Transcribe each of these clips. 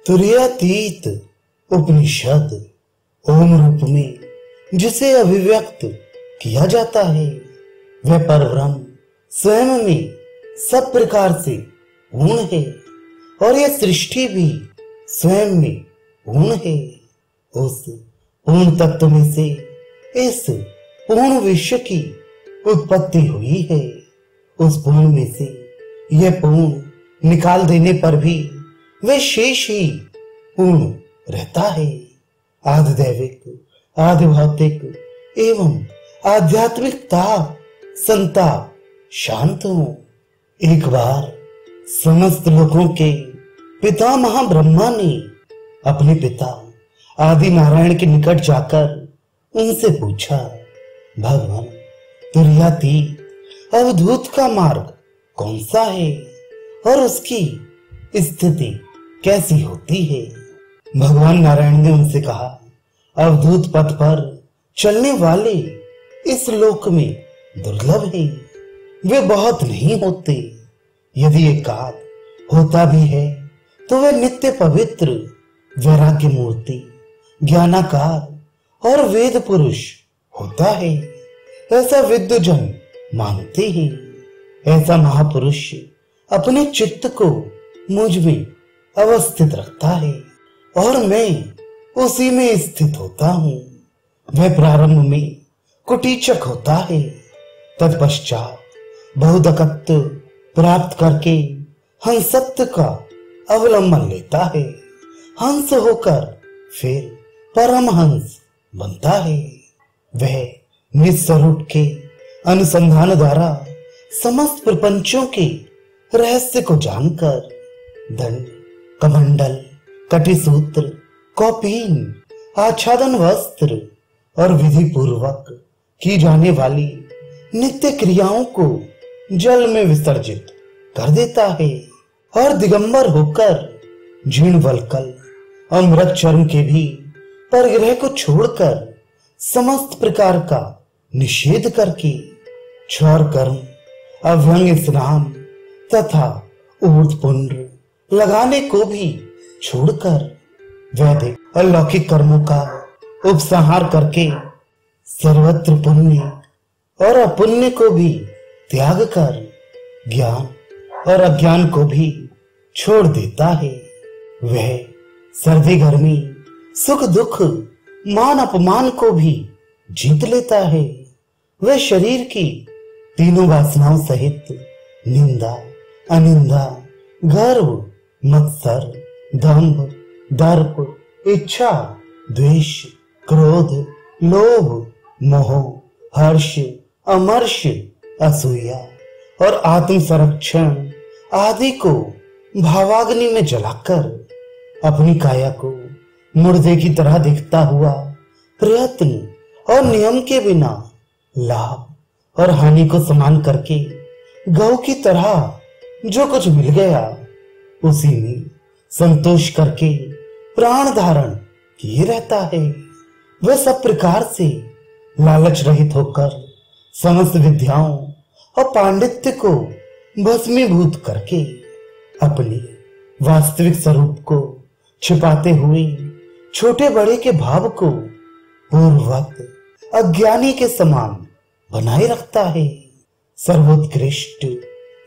तुरीयातीत उपनिषद ओम रूप में जिसे अभिव्यक्त किया जाता है वह परब्रह्म स्वयं में सब प्रकार से पूर्ण है और यह सृष्टि भी स्वयं में पूर्ण है। उस पूर्ण तत्व में से इस पूर्ण विश्व की उत्पत्ति हुई है। उस पूर्ण में से यह पूर्ण निकाल देने पर भी वह शेष ही पूर्ण रहता है। आदि दैविक आदि भौतिक एवं आध्यात्मिकता संता शांत हो। एक बार समस्त लोगों के पितामह ब्रह्मा ने अपने पिता आदि नारायण के निकट जाकर उनसे पूछा, भगवान तुरीयातीत अवधूत का मार्ग कौन सा है और उसकी स्थिति कैसी होती है? भगवान नारायण ने उनसे कहा, अवधूत पथ पर चलने वाले इस लोक में दुर्लभ है। वे बहुत नहीं होते। यदि एकाध होता भी है तो वह नित्य पवित्र वैराग्य मूर्ति ज्ञानाकार और वेद पुरुष होता है। ऐसा विद्वजन मानते हैं। ऐसा महापुरुष अपने चित्त को मुझ में अवस्थित रखता है और मैं उसी में स्थित होता हूँ। वह प्रारंभ में कुटीचक होता है, तत्पश्चात बहुदकत्व प्राप्त करके हंसत्व का अवलंबन लेता है। हंस होकर फिर परमहंस बनता है। वह निस्वरूप के अनुसंधान द्वारा समस्त प्रपंचों के रहस्य को जानकर दंड कमंडल कटिसूत्र कौपीन आच्छादन वस्त्र और विधि पूर्वक की जाने वाली नित्य क्रियाओं को जल में विसर्जित कर देता है और दिगंबर होकर जीर्ण वल्कल और मृत चर्म के भी परिग्रह को छोड़कर समस्त प्रकार का निषेध करके क्षौर कर्म अभ्यंग स्नान तथा ऊर्ध्वपुंड्र लगाने को भी छोड़कर वैदिक और लौकिक कर्मों का उपसंहार करके सर्वत्र पुण्य और अपुण्य को भी त्याग कर ज्ञान और अज्ञान को भी छोड़ देता है। वह सर्दी गर्मी सुख दुख मान अपमान को भी जीत लेता है। वह शरीर की तीनों वासनाओं सहित निंदा अनिंदा गर्व मत्सर दंभ दर्प इच्छा द्वेष क्रोध लोभ मोह हर्ष अमर्ष असूया और आत्म संरक्षण आदि को भावाग्नि में जलाकर अपनी काया को मुर्दे की तरह दिखता हुआ प्रयत्न और नियम के बिना लाभ और हानि को समान करके गौ की तरह जो कुछ मिल गया उसी में संतोष करके प्राण धारण किए रहता है। वह सब प्रकार से लालच रहित होकर समस्त विद्याओं और पांडित्य को भस्मीभूत करके अपने वास्तविक स्वरूप को छिपाते हुए छोटे बड़े के भाव को पूर्ववत अज्ञानी के समान बनाए रखता है। सर्वोत्कृष्ट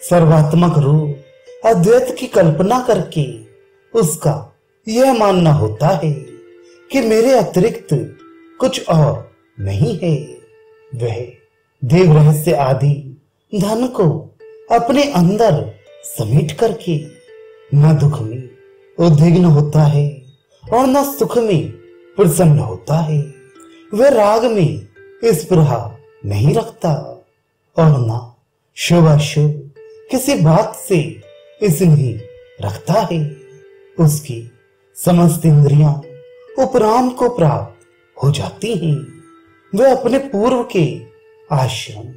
सर्वात्मक रूप अद्वैत की कल्पना करके उसका यह मानना होता है कि मेरे अतिरिक्त कुछ और नहीं है। वह देव रहस्य आदि धन को अपने अंदर समेट करके न दुख में उद्विग्न होता है और न सुख में प्रसन्न होता है। वह राग में स्पृहा नहीं रखता और न शुभ अशुभ किसी बात से स्नेह रखता है। उसकी समस्त इंद्रियां उपराम को प्राप्त हो जाती हैं। वह अपने पूर्व के आश्रम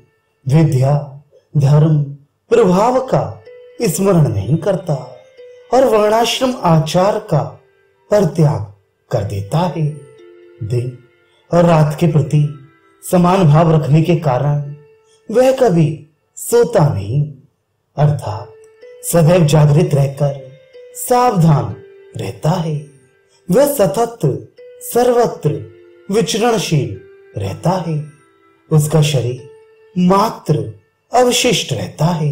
विद्या धर्म प्रभाव का स्मरण नहीं करता और वर्णाश्रम आचार का परित्याग कर देता है। दिन और रात के प्रति समान भाव रखने के कारण वह कभी सोता नहीं, अर्थात सदैव जागृत रहकर सावधान रहता है। वह सतत सर्वत्र विचरणशील रहता है। उसका शरीर मात्र अवशिष्ट रहता है,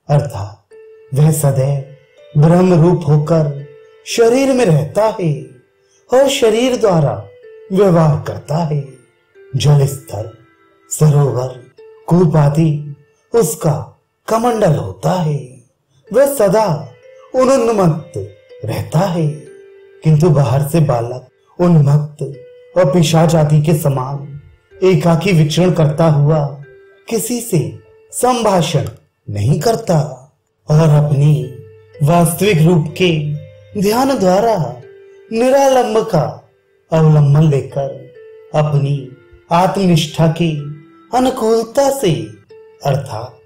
अर्थात वह सदैव ब्रह्म रूप होकर शरीर में रहता है और शरीर द्वारा व्यवहार करता है। जल स्थल, सरोवर, कूप आदि उसका कमंडल होता है। वह सदा उन्मत्त रहता है, किंतु बाहर से बालक उन्मत्त और पिशाच आदि के समान एकाकी विचरण करता हुआ किसी से संभाषण नहीं करता और अपनी वास्तविक रूप के ध्यान द्वारा निरालंब का अवलंबन लेकर अपनी आत्मनिष्ठा की अनुकूलता से अर्थात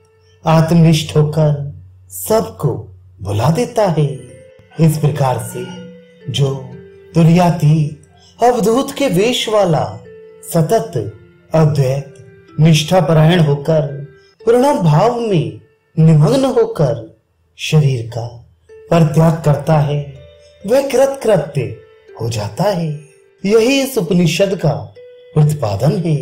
आत्मनिष्ठ होकर सबको भुला देता है। इस प्रकार से जो तुर्यातीत अवधूत के वेश वाला सतत अद्वैत निष्ठापरायण होकर प्रणव भाव में निमग्न होकर शरीर का परित्याग करता है, वह कृतकृत्य हो जाता है। यही इस उपनिषद का प्रतिपादन है।